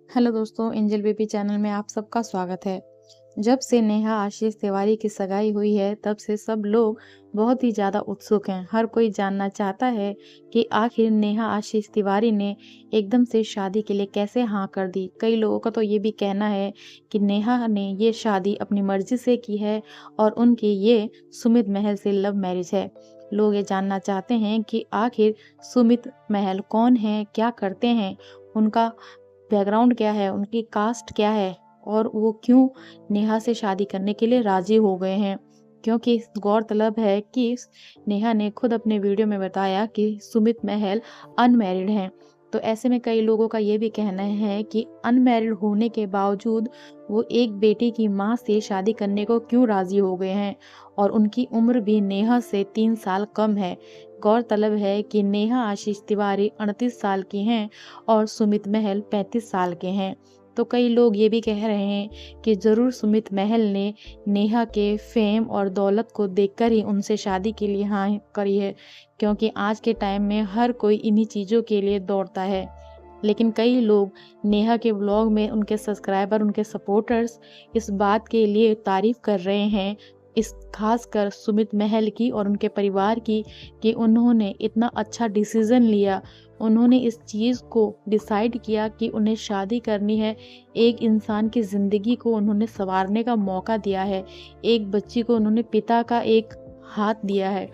Hello दोस्तों, angel baby channel में आप सबका स्वागत है। जब से नेहा आशीष तिवारी की सगाई हुई है, तब से सब लोग बहुत ही ज़्यादा उत्सुक हैं। हर कोई जानना चाहता है कि आखिर नेहा आशीष तिवारी ने एकदम से शादी के लिए कैसे हाँ कर दी। कई लोगों का तो ये भी कहना है कि नेहा ने ये शादी अपनी मर्जी से की है और उनकी ये सुमित महल से लव मैरिज है। लोग ये जानना चाहते हैं कि आखिर सुमित महल कौन है, क्या करते हैं, उनका बैकग्राउंड क्या है, उनकी कास्ट क्या है और वो क्यों नेहा से शादी करने के लिए राज़ी हो गए हैं। क्योंकि गौरतलब है कि नेहा ने खुद अपने वीडियो में बताया कि सुमित महल अनमैरिड हैं। तो ऐसे में कई लोगों का ये भी कहना है कि अनमैरिड होने के बावजूद वो एक बेटी की माँ से शादी करने को क्यों राज़ी हो गए हैं और उनकी उम्र भी नेहा से 3 साल कम है। गौरतलब है कि नेहा आशीष तिवारी 38 साल की हैं और सुमित महल 35 साल के हैं। तो कई लोग ये भी कह रहे हैं कि ज़रूर सुमित महल ने नेहा के फेम और दौलत को देखकर ही उनसे शादी के लिए हाँ करी है, क्योंकि आज के टाइम में हर कोई इन्हीं चीज़ों के लिए दौड़ता है। लेकिन कई लोग नेहा के व्लॉग में उनके सब्सक्राइबर, उनके सपोर्टर्स इस बात के लिए तारीफ़ कर रहे हैं, इस खासकर सुमित महल की और उनके परिवार की, कि उन्होंने इतना अच्छा डिसीज़न लिया। उन्होंने इस चीज़ को डिसाइड किया कि उन्हें शादी करनी है। एक इंसान की ज़िंदगी को उन्होंने सँवारने का मौका दिया है। एक बच्ची को उन्होंने पिता का एक हाथ दिया है।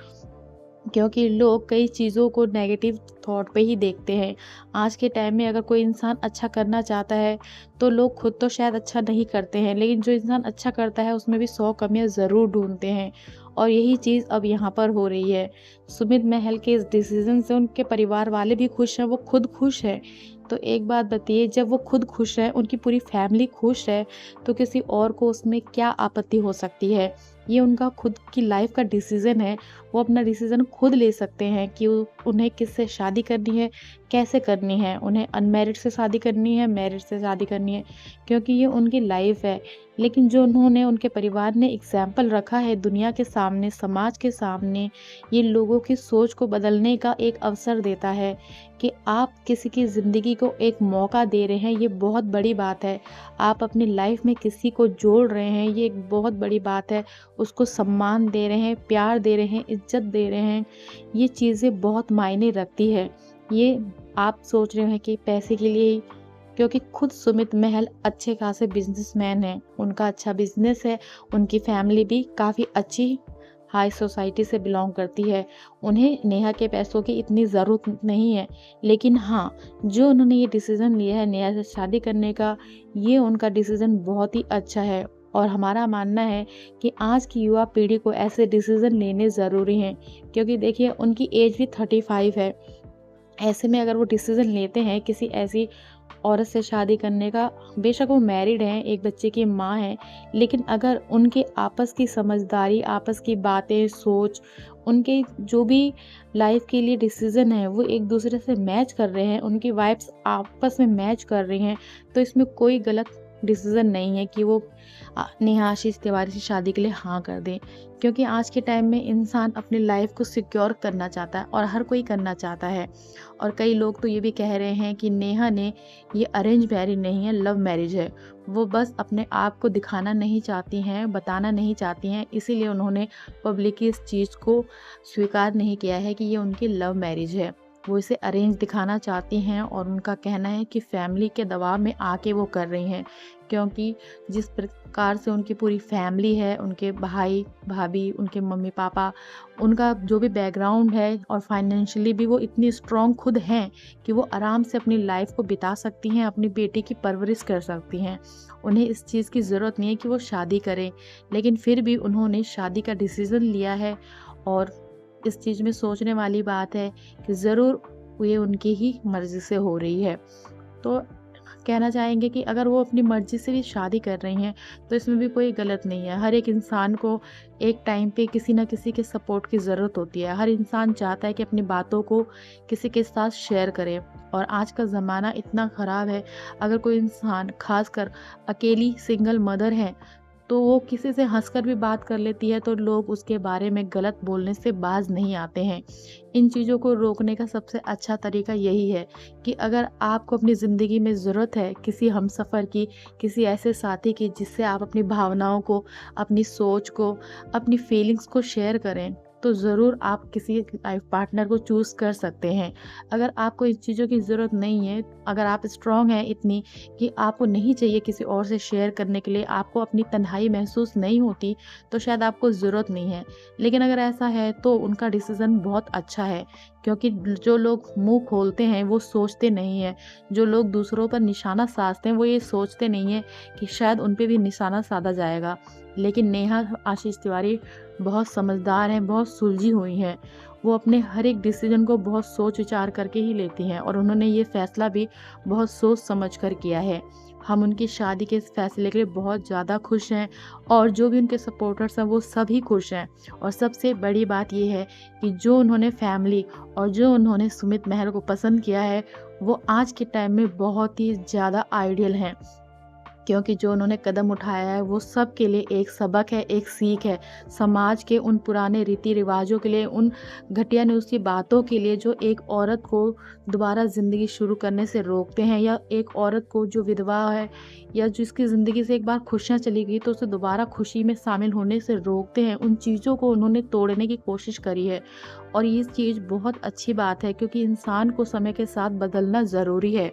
क्योंकि लोग कई चीज़ों को नेगेटिव थॉट पे ही देखते हैं। आज के टाइम में अगर कोई इंसान अच्छा करना चाहता है, तो लोग खुद तो शायद अच्छा नहीं करते हैं, लेकिन जो इंसान अच्छा करता है उसमें भी 100 कमियाँ ज़रूर ढूँढते हैं और यही चीज़ अब यहाँ पर हो रही है। सुमित महल के इस डिसीज़न से उनके परिवार वाले भी खुश हैं, वो खुद खुश हैं। तो एक बात बताइए, जब वो खुद खुश हैं, उनकी पूरी फैमिली खुश है, तो किसी और को उसमें क्या आपत्ति हो सकती है? ये उनका खुद की लाइफ़ का डिसीज़न है। वो अपना डिसीज़न खुद ले सकते हैं कि उन्हें किससे शादी करनी है, कैसे करनी है, उन्हें अनमैरिड से शादी करनी है, मैरिड से शादी करनी है, क्योंकि ये उनकी लाइफ़ है। लेकिन जो उन्होंने, उनके परिवार ने एग्ज़ाम्पल रखा है दुनिया के सामने, समाज के सामने, ये लोगों की सोच को बदलने का एक अवसर देता है कि आप किसी की ज़िंदगी को एक मौका दे रहे हैं, ये बहुत बड़ी बात है। आप अपनी लाइफ़ में किसी को जोड़ रहे हैं, ये एक बहुत बड़ी बात है। उसको सम्मान दे रहे हैं, प्यार दे रहे हैं, इज़्ज़त दे रहे हैं, ये चीज़ें बहुत मायने रखती है। ये आप सोच रहे हैं कि पैसे के लिए ही, क्योंकि खुद सुमित महल अच्छे खासे बिज़नेसमैन हैं, उनका अच्छा बिज़नेस है, उनकी फैमिली भी काफ़ी अच्छी हाई सोसाइटी से बिलॉन्ग करती है। उन्हें नेहा के पैसों की इतनी ज़रूरत नहीं है, लेकिन हाँ, जो उन्होंने ये डिसीज़न लिया है नेहा से शादी करने का, ये उनका डिसीज़न बहुत ही अच्छा है और हमारा मानना है कि आज की युवा पीढ़ी को ऐसे डिसीज़न लेने ज़रूरी हैं, क्योंकि देखिए उनकी एज भी 35 है। ऐसे में अगर वो डिसीज़न लेते हैं किसी ऐसी औरत से शादी करने का, बेशक वो मैरिड हैं, एक बच्चे की माँ हैं, लेकिन अगर उनके आपस की समझदारी, आपस की बातें, सोच, उनके जो भी लाइफ़ के लिए डिसीज़न है, वो एक-दूसरे से मैच कर रहे हैं, उनकी वाइब्स आपस में मैच कर रही हैं, तो इसमें कोई गलत डिसीज़न नहीं है कि वो नेहा आशीष तिवारी से शादी के लिए हाँ कर दें। क्योंकि आज के टाइम में इंसान अपनी लाइफ़ को सिक्योर करना चाहता है और हर कोई करना चाहता है। और कई लोग तो ये भी कह रहे हैं कि नेहा ने ये अरेंज मैरिज नहीं है, लव मैरिज है। वो बस अपने आप को दिखाना नहीं चाहती हैं, बताना नहीं चाहती हैं, इसीलिए उन्होंने पब्लिकली इस चीज़ को स्वीकार नहीं किया है कि ये उनकी लव मैरिज है। वो इसे अरेंज दिखाना चाहती हैं और उनका कहना है कि फैमिली के दबाव में आके वो कर रही हैं, क्योंकि जिस प्रकार से उनकी पूरी फैमिली है, उनके भाई-भाभी, उनके मम्मी-पापा, उनका जो भी बैकग्राउंड है और फाइनेंशियली भी वो इतनी स्ट्रॉन्ग खुद हैं कि वो आराम से अपनी लाइफ को बिता सकती हैं, अपनी बेटी की परवरिश कर सकती हैं। उन्हें इस चीज़ की ज़रूरत नहीं है कि वो शादी करें, लेकिन फिर भी उन्होंने शादी का डिसीज़न लिया है और इस चीज़ में सोचने वाली बात है कि ज़रूर ये उनकी ही मर्ज़ी से हो रही है। तो कहना चाहेंगे कि अगर वो अपनी मर्ज़ी से भी शादी कर रही हैं, तो इसमें भी कोई गलत नहीं है। हर एक इंसान को एक टाइम पे किसी न किसी के सपोर्ट की ज़रूरत होती है। हर इंसान चाहता है कि अपनी बातों को किसी के साथ शेयर करे और आज का ज़माना इतना ख़राब है, अगर कोई इंसान ख़ासकर अकेली सिंगल मदर है, तो वो किसी से हँसकर भी बात कर लेती है, तो लोग उसके बारे में गलत बोलने से बाज़ नहीं आते हैं। इन चीज़ों को रोकने का सबसे अच्छा तरीका यही है कि अगर आपको अपनी ज़िंदगी में ज़रूरत है किसी हमसफ़र की, किसी ऐसे साथी की जिससे आप अपनी भावनाओं को, अपनी सोच को, अपनी फीलिंग्स को शेयर करें, तो ज़रूर आप किसी लाइफ़ पार्टनर को चूज़ कर सकते हैं। अगर आपको इन चीज़ों की ज़रूरत नहीं है, अगर आप स्ट्रॉन्ग हैं इतनी कि आपको नहीं चाहिए किसी और से शेयर करने के लिए, आपको अपनी तन्हाई महसूस नहीं होती, तो शायद आपको ज़रूरत नहीं है। लेकिन अगर ऐसा है तो उनका डिसीज़न बहुत अच्छा है, क्योंकि जो लोग मुँह खोलते हैं वो सोचते नहीं हैं। जो लोग दूसरों पर निशाना साधते हैं वो ये सोचते नहीं हैं कि शायद उन पे भी निशाना साधा जाएगा। लेकिन नेहा आशीष तिवारी बहुत समझदार हैं, बहुत सुलझी हुई हैं। वो अपने हर एक डिसीज़न को बहुत सोच विचार करके ही लेती हैं और उन्होंने ये फ़ैसला भी बहुत सोच समझ कर किया है। हम उनकी शादी के इस फ़ैसले के लिए बहुत ज़्यादा खुश हैं और जो भी उनके सपोर्टर्स हैं वो सभी खुश हैं। और सबसे बड़ी बात ये है कि जो उन्होंने फैमिली और जो उन्होंने सुमित महल को पसंद किया है, वो आज के टाइम में बहुत ही ज़्यादा आइडियल हैं। क्योंकि जो उन्होंने कदम उठाया है वो सबके लिए एक सबक है, एक सीख है। समाज के उन पुराने रीति-रिवाज़ों के लिए, उन घटिया न्यूज़ की बातों के लिए जो एक औरत को दोबारा ज़िंदगी शुरू करने से रोकते हैं, या एक औरत को जो विधवा है या जिसकी ज़िंदगी से एक बार खुशियाँ चली गई तो उसे दोबारा खुशी में शामिल होने से रोकते हैं। उन चीज़ों को उन्होंने तोड़ने की कोशिश करी है और ये चीज़ बहुत अच्छी बात है, क्योंकि इंसान को समय के साथ बदलना ज़रूरी है।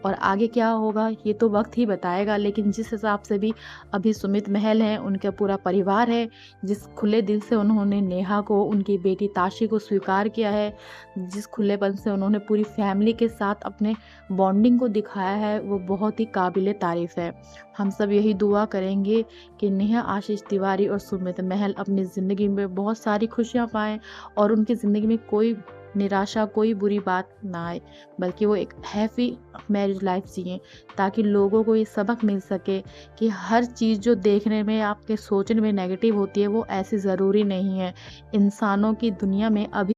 और आगे क्या होगा ये तो वक्त ही बताएगा, लेकिन जिस हिसाब से भी अभी सुमित महल हैं, उनका पूरा परिवार है, जिस खुले दिल से उन्होंने नेहा को, उनकी बेटी ताशी को स्वीकार किया है, जिस खुलेपन से उन्होंने पूरी फैमिली के साथ अपने बॉन्डिंग को दिखाया है, वो बहुत ही काबिले तारीफ़ है। हम सब यही दुआ करेंगे कि नेहा आशीष तिवारी और सुमित महल अपनी ज़िंदगी में बहुत सारी खुशियाँ पाएँ और उनकी ज़िंदगी में कोई निराशा, कोई बुरी बात ना आए, बल्कि वो एक हैप्पी मैरिज लाइफ जिएँ, ताकि लोगों को ये सबक मिल सके कि हर चीज़ जो देखने में, आपके सोचने में नेगेटिव होती है, वो ऐसी ज़रूरी नहीं है। इंसानों की दुनिया में अभी